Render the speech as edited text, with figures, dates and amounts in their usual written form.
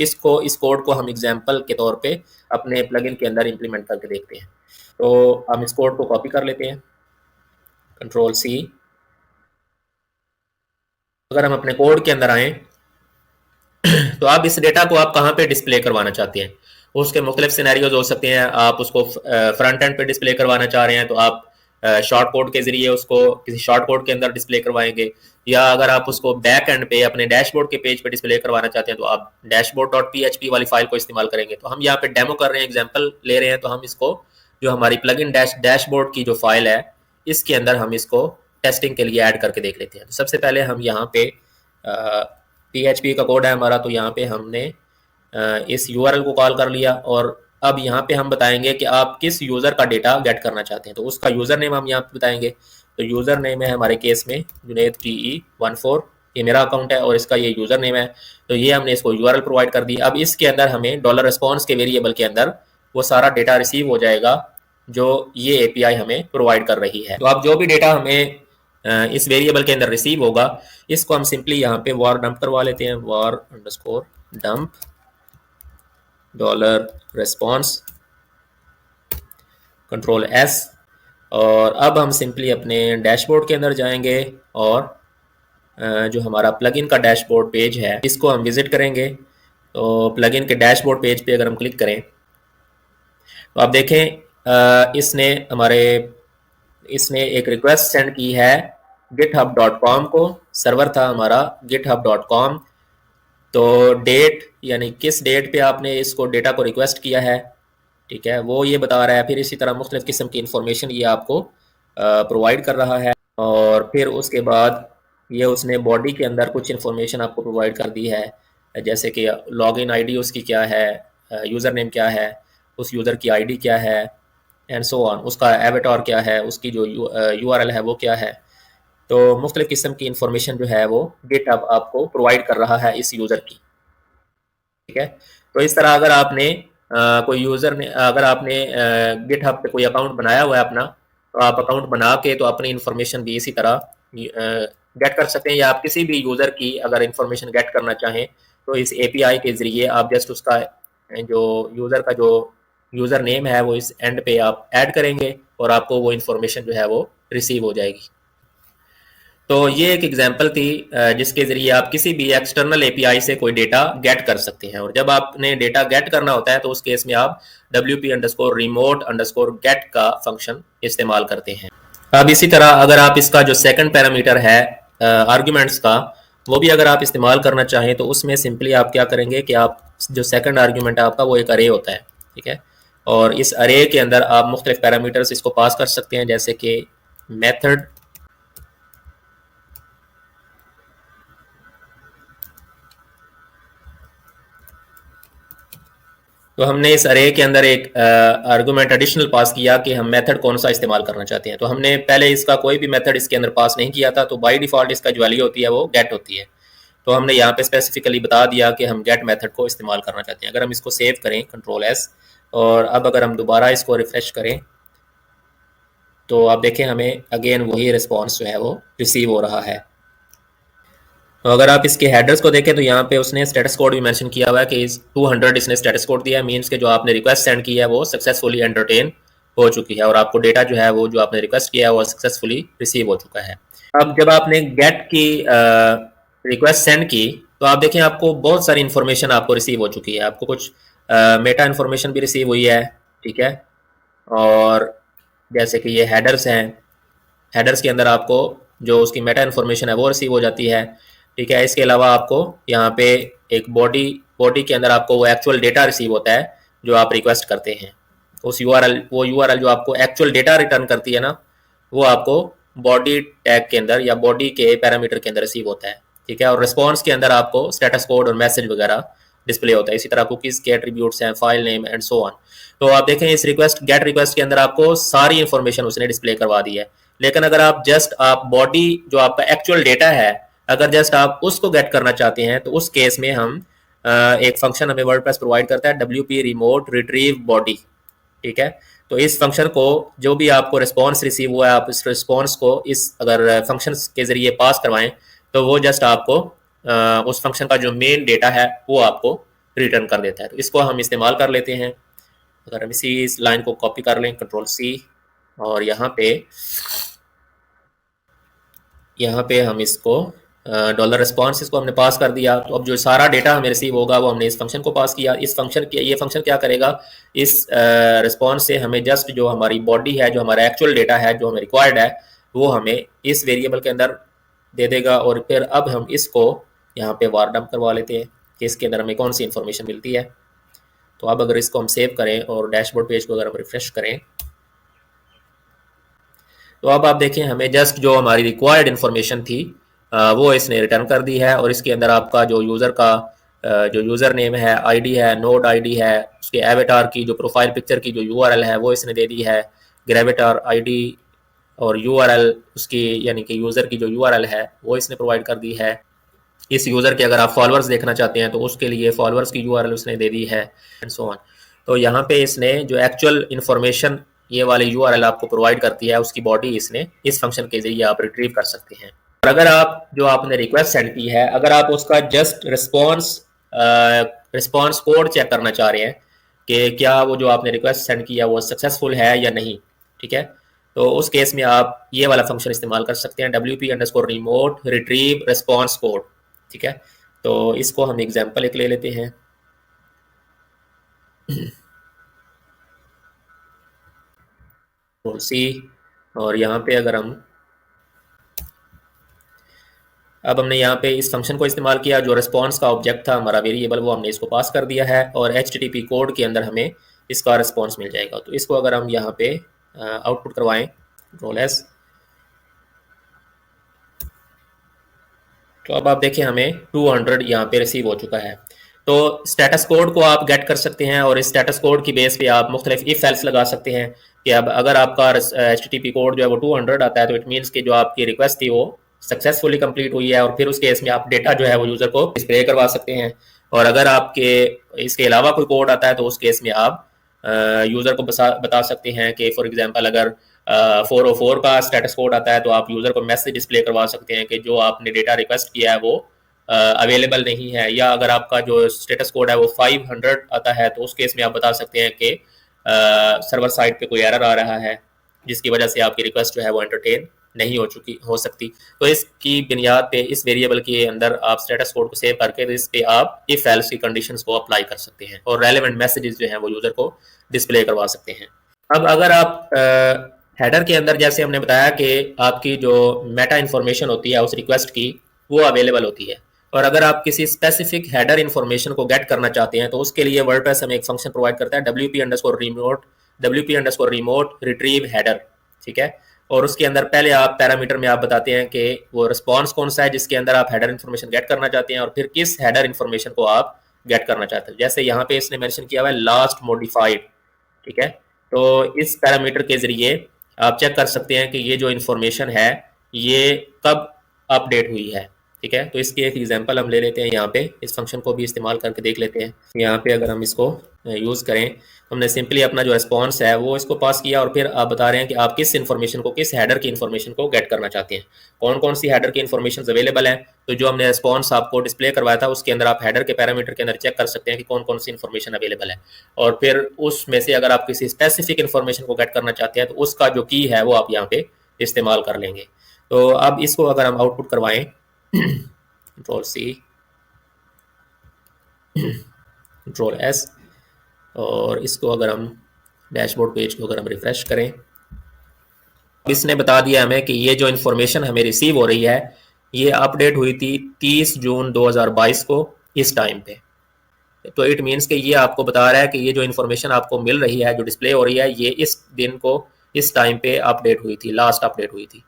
इसको इस कोड को हम एग्जांपल के तौर पे अपने प्लगइन के अंदर इंप्लीमेंट करके देखते हैं। तो हम इस कोड को कॉपी कर लेते हैं, कंट्रोल सी। अगर हम अपने कोड के अंदर आए तो आप इस डेटा को आप कहाँ पे डिस्प्ले करवाना चाहते हैं, उसके मुख्तलिफ सिनेरियोज हो सकते हैं। आप उसको फ्रंट एंड पे डिस्प्ले करवाना चाह रहे हैं तो आप शॉर्ट कोड के जरिए उसको किसी शॉर्ट कोड के अंदर डिस्प्ले करवाएंगे, या अगर आप उसको बैक एंड पे अपने डैशबोर्ड के पेज पे डिस्प्ले करवाना चाहते हैं तो आप डैशबोर्ड डॉट PHP वाली फाइल को इस्तेमाल करेंगे। तो हम यहाँ पे डेमो कर रहे हैं, एग्जाम्पल ले रहे हैं, तो हम इसको जो हमारी प्लग इन डैशबोर्ड की जो फाइल है इसके अंदर हम इसको टेस्टिंग के लिए ऐड करके देख लेते हैं। तो सबसे पहले हम यहाँ पे PHP का कोड है हमारा, तो यहाँ पे हमने इस URL को कॉल कर लिया और अब यहाँ पे हम बताएंगे कि आप किस यूज़र का डेटा गेट करना चाहते हैं। तो उसका यूज़र नेम हम यहाँ पे बताएंगे। तो यूज़र नेम है हमारे केस में जुनैद TE14, ये मेरा अकाउंट है और इसका ये यूज़र नेम है। तो ये हमने इसको URL प्रोवाइड कर दी। अब इसके अंदर हमें $response के वेरिएबल के अंदर वो सारा डेटा रिसीव हो जाएगा जो ये API हमें प्रोवाइड कर रही है। तो अब जो भी डेटा हमें इस वेरिएबल के अंदर रिसीव होगा इसको हम सिंपली यहाँ पे var डंप करवा लेते हैं, var_dump $response, कंट्रोल S। और अब हम सिंपली अपने डैशबोर्ड के अंदर जाएंगे और जो हमारा प्लगइन का डैशबोर्ड पेज है इसको हम विजिट करेंगे। तो प्लगइन के डैशबोर्ड पेज पे अगर हम क्लिक करें तो आप देखें इसने एक रिक्वेस्ट सेंड की है github.com को। सर्वर था हमारा github.com। तो डेट यानी किस डेट पे आपने इसको डेटा को रिक्वेस्ट किया है, ठीक है, वो ये बता रहा है। फिर इसी तरह मुख्तलिफ किस्म की इंफॉर्मेशन ये आपको प्रोवाइड कर रहा है। और फिर उसके बाद ये उसने बॉडी के अंदर कुछ इंफॉर्मेशन आपको प्रोवाइड कर दी है, जैसे कि लॉगिन आईडी उसकी क्या है, यूज़र नेम क्या है, उस यूज़र की आईडी क्या है, एंड सो ऑन, उसका एवेटार क्या है, उसकी जो URL है वो क्या है। तो मुख्तलिफ किस्म की इंफॉर्मेशन जो है वो GitHub आपको प्रोवाइड कर रहा है इस यूज़र की, ठीक है। तो इस तरह अगर आपने अगर आपने GitHub पे कोई अकाउंट बनाया हुआ है अपना, तो आप अकाउंट बना के तो अपनी इंफॉर्मेशन भी इसी तरह गेट कर सकते हैं। या आप किसी भी यूज़र की अगर इंफॉर्मेशन गेट करना चाहें तो इस API के ज़रिए आप जस्ट उसका जो यूज़र का जो यूज़र नेम है वो इस एंड पे आप ऐड करेंगे और आपको वो इंफॉर्मेशन जो है वो रिसीव हो जाएगी। तो ये एक एग्जांपल थी जिसके ज़रिए आप किसी भी एक्सटर्नल API से कोई डेटा गेट कर सकते हैं। और जब आपने डेटा गेट करना होता है तो उस केस में आप WP_remote_get का फंक्शन इस्तेमाल करते हैं। अब इसी तरह अगर आप इसका जो सेकंड पैरामीटर है आर्ग्यूमेंट्स का, वो भी अगर आप इस्तेमाल करना चाहें तो उसमें सिंपली आप क्या करेंगे कि आप जो सेकंड आर्ग्यूमेंट है आपका वो एक अरे होता है, ठीक है। और इस अरे के अंदर आप मुख्तलिफ पैरामीटर्स इसको पास कर सकते हैं, जैसे कि मेथड, तो हमने इस अरे के अंदर एक आर्गुमेंट एडिशनल पास किया कि हम मेथड कौन सा इस्तेमाल करना चाहते हैं। तो हमने पहले इसका कोई भी मेथड इसके अंदर पास नहीं किया था, तो बाय डिफ़ॉल्ट इसका जो वैल्यू होती है वो गेट होती है। तो हमने यहाँ पे स्पेसिफिकली बता दिया कि हम गेट मेथड को इस्तेमाल करना चाहते हैं। अगर हम इसको सेव करें कंट्रोल S, और अब अगर हम दोबारा इसको रिफ्रेश करें तो आप देखें हमें अगेन वही रिस्पॉन्स जो है वो रिसीव हो रहा है। तो अगर आप इसके हेडर्स को देखें तो यहाँ पे उसने स्टेटस कोड भी मेंशन किया हुआ है कि 200 इसने स्टेटस कोड दिया है, मीन्स के जो आपने रिक्वेस्ट सेंड की है वो सक्सेसफुली एंटरटेन हो चुकी है और आपको डेटा जो है वो जो आपने रिक्वेस्ट किया है वो सक्सेसफुली रिसीव हो चुका है। अब जब आपने गेट की रिक्वेस्ट सेंड की तो आप देखें आपको बहुत सारी इन्फॉर्मेशन आपको रिसीव हो चुकी है। आपको कुछ मेटा इन्फॉर्मेशन भी रिसीव हुई है, ठीक है। और जैसे कि ये हेडर्स हैं, हेडर्स के अंदर आपको जो उसकी मेटा इन्फॉर्मेशन है वो रिसीव हो जाती है, ठीक है। इसके अलावा आपको यहाँ पे एक बॉडी के अंदर आपको वो एक्चुअल डेटा रिसीव होता है जो आप रिक्वेस्ट करते हैं। उस वो यूआरएल जो आपको एक्चुअल डेटा रिटर्न करती है ना, वो आपको बॉडी टैग के अंदर या बॉडी के पैरामीटर के अंदर रिसीव होता है, ठीक है। और रिस्पॉन्स के अंदर आपको स्टेटस कोड और मैसेज वगैरह डिस्प्ले होता है। इसी तरह कुकीज़ के एट्रीब्यूट्स हैं, file name and so on. तो आप देखें इस गेट रिक्वेस्ट के अंदर आपको सारी इंफॉर्मेशन उसने डिस्प्ले करवा दी है। लेकिन अगर आप बॉडी जो आपका एक्चुअल डेटा है अगर जस्ट आप उसको गेट करना चाहते हैं तो उस केस में हम एक फंक्शन हमें वर्डप्रेस प्रोवाइड करता है WP_remote_retrieve_body, ठीक है। तो इस फंक्शन को जो भी आपको रिस्पॉन्स रिसीव हुआ है आप इस रिस्पॉन्स को इस अगर फंक्शन के जरिए पास करवाएं तो वो जस्ट आपको उस फंक्शन का जो मेन डेटा है वो आपको रिटर्न कर देता है। तो इसको हम इस्तेमाल कर लेते हैं। अगर हम इस लाइन को कॉपी कर लें, कंट्रोल सी, और यहाँ पे हम इसको डॉलर रिस्पॉन्स इसको हमने पास कर दिया। तो अब जो सारा डेटा हमें रिसीव होगा वो हमने इस फंक्शन को पास किया। इस फंक्शन के ये फंक्शन क्या करेगा, इस रिस्पॉन्स से हमें जस्ट जो हमारी बॉडी है, जो हमारा एक्चुअल डेटा है, जो हमें रिक्वायर्ड है, वो हमें इस वेरिएबल के अंदर दे देगा। और फिर अब हम इसको यहाँ पे वार डंप करवा लेते हैं कि इसके अंदर हमें कौन सी इन्फॉर्मेशन मिलती है। तो अब अगर इसको हम सेव करें और डैशबोर्ड पेज को अगर हम रिफ्रेश करें, तो अब आप देखें हमें जस्ट जो हमारी रिक्वायर्ड इन्फॉर्मेशन थी वो इसने रिटर्न कर दी है। और इसके अंदर आपका जो यूज़र का जो यूज़र नेम है, आईडी है, नोड आईडी है, उसके एवेटार की जो प्रोफाइल पिक्चर की जो यूआरएल है वो इसने दे दी है, ग्रेविटार आईडी और यूआरएल उसकी यानी कि यूज़र की जो यूआरएल है वो इसने प्रोवाइड कर दी है। इस यूज़र के अगर आप फॉलोअर्स देखना चाहते हैं तो उसके लिए फॉलोअर्स की यूआरएल उसने दे दी है, एंड सो ऑन। तो यहाँ पे इसने जो एक्चुअल इन्फॉर्मेशन ये वाली यूआरएल आपको प्रोवाइड करती है, उसकी बॉडी इसने इस फंक्शन के जरिए आप रिट्रीव कर सकते हैं। और अगर आप जो आपने रिक्वेस्ट सेंड की है, अगर आप उसका जस्ट रिस्पॉन्स कोड चेक करना चाह रहे हैं कि क्या वो जो आपने रिक्वेस्ट सेंड किया वो सक्सेसफुल है या नहीं, ठीक है, तो उस केस में आप ये वाला फंक्शन इस्तेमाल कर सकते हैं, wp_remote retrieve response code, ठीक है। तो इसको हम एग्जांपल एक ले लेते हैं। कंट्रोल सी, और यहाँ पे अगर हम अब हमने यहाँ पे इस फंक्शन को इस्तेमाल किया, जो रिस्पॉन्स का ऑब्जेक्ट था हमारा वेरिएबल, वो हमने इसको पास कर दिया है और HTTP कोड के अंदर हमें इसका रिस्पॉन्स मिल जाएगा। तो इसको अगर हम यहाँ पे आउटपुट करवाएं, कंट्रोल एस, तो अब आप देखें हमें 200 यहाँ पे रिसीव हो चुका है। तो स्टेटस कोड को आप गेट कर सकते हैं और इस स्टेटस कोड की बेस पे आप मुख्तलिफ इफ एल्स लगा सकते हैं कि अब अगर आपका HTTP कोड जो है वो 200 आता है तो इट मीन्स कि जो आपकी रिक्वेस्ट थी वो सक्सेसफुली कंप्लीट हुई है, और फिर उस केस में आप डेटा जो है वो यूज़र को डिस्प्ले करवा सकते हैं। और अगर आपके इसके अलावा कोई कोड आता है तो उस केस में आप यूज़र को बता सकते हैं कि फॉर एग्जांपल अगर 404 का स्टेटस कोड आता है तो आप यूज़र को मैसेज डिस्प्ले करवा सकते हैं कि जो आपने डेटा रिक्वेस्ट किया है वो अवेलेबल नहीं है। या अगर आपका जो स्टेटस कोड है वो 500 आता है तो उस केस में आप बता सकते हैं कि सर्वर साइड पे कोई एरर आ रहा है जिसकी वजह से आपकी रिक्वेस्ट जो है वो एंटरटेन नहीं हो सकती। तो इसकी बुनियाद पे इस वेरिएबल के अंदर आप स्टेटस कोड को सेव करके तो इस पे आप इफ एल्स की कंडीशंस को अप्लाई कर सकते हैं और रेलेवेंट मैसेजेस जो हैं वो यूज़र को डिस्प्ले करवा सकते हैं। अब अगर आप हेडर के अंदर जैसे हमने बताया कि आपकी जो मेटा इन्फॉर्मेशन होती है उस रिक्वेस्ट की वो अवेलेबल होती है, और अगर आप किसी स्पेसिफिक हेडर इन्फॉर्मेशन को गेट करना चाहते हैं तो उसके लिए वर्डप्रेस हमें एक फंक्शन प्रोवाइड करता है wp_remote retrieve header, ठीक है। और उसके अंदर पहले आप पैरामीटर में आप बताते हैं कि वो रिस्पॉन्स कौन सा है जिसके अंदर आप हेडर इन्फॉर्मेशन गेट करना चाहते हैं और फिर किस हेडर इन्फॉर्मेशन को आप गेट करना चाहते हैं। जैसे यहाँ पे इसने मेंशन किया हुआ है लास्ट मॉडिफाइड, ठीक है। तो इस पैरामीटर के जरिए आप चेक कर सकते हैं कि ये जो इन्फॉर्मेशन है ये कब अपडेट हुई है, ठीक है। तो इसकी एक एग्जांपल हम ले लेते हैं, यहाँ पे इस फंक्शन को भी इस्तेमाल करके देख लेते हैं। यहाँ पे अगर हम इसको यूज़ करें, हमने सिंपली अपना जो रिस्पॉन्स है वो इसको पास किया और फिर आप बता रहे हैं कि आप किस इन्फॉर्मेशन को, किस हेडर की इन्फॉर्मेशन को गेट करना चाहते हैं, कौन कौन सी हेडर की इन्फॉर्मेशन अवेलेबल है। तो जो हमने रिस्पॉन्स आपको डिस्प्ले करवाया था उसके अंदर आप हेडर के पैरामीटर के अंदर चेक कर सकते हैं कि कौन कौन सी इन्फॉर्मेशन अवेलेबल है, और फिर उसमें से अगर आप किसी स्पेसिफिक इन्फॉर्मेशन को गेट करना चाहते हैं तो उसका जो की है वो आप यहाँ पे इस्तेमाल कर लेंगे। तो अब इसको अगर हम आउटपुट करवाएं, कंट्रोल सी, कंट्रोल एस, और इसको अगर हम डैशबोर्ड पेज को अगर हम रिफ्रेश करें, इसने बता दिया हमें कि ये जो इन्फॉर्मेशन हमें रिसीव हो रही है ये अपडेट हुई थी 30 जून 2022 को इस टाइम पे। तो इट मीन्स कि ये आपको बता रहा है कि ये जो इन्फॉर्मेशन आपको मिल रही है, जो डिस्प्ले हो रही है, ये इस दिन को इस टाइम पे अपडेट हुई थी, लास्ट अपडेट हुई थी।